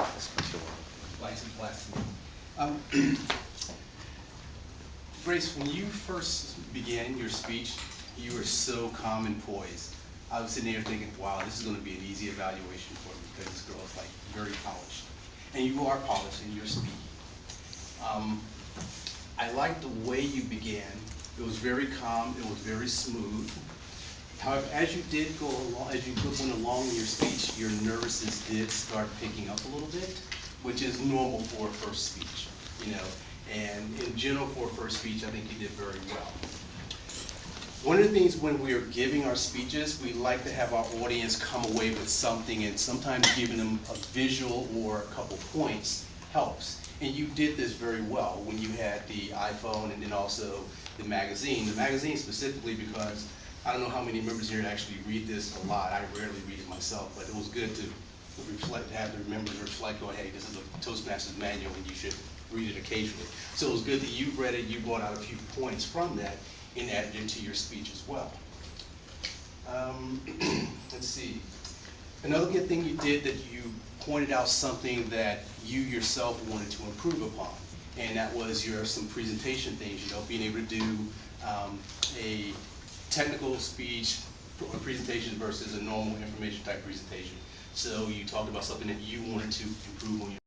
That's for sure. Lights and platform. Grace, when you first began your speech, you were so calm and poised. I was sitting there thinking, wow, this is going to be an easy evaluation for me because this girl is like very polished. And you are polished in your speaking. Um, I liked the way you began. It was very calm, it was very smooth. However, as you did go along, as you went along in your speech, your nervousness did start picking up a little bit, which is normal for a first speech, you know. And in general, for a first speech, I think you did very well. One of the things when we are giving our speeches, we like to have our audience come away with something, and sometimes giving them a visual or a couple points helps. And you did this very well when you had the iPhone and then also the magazine. The magazine specifically because I don't know how many members here actually read this a lot. I rarely read it myself, but it was good to reflect, to have the members reflect, go, hey, this is a Toastmasters manual and you should read it occasionally. So it was good that you read it, you brought out a few points from that and added into your speech as well. Let's see. Another good thing you did that you pointed out something that you yourself wanted to improve upon, and that was your some presentation things. You know, being able to do a technical speech or presentation versus a normal information type presentation. So you talked about something that you wanted to improve on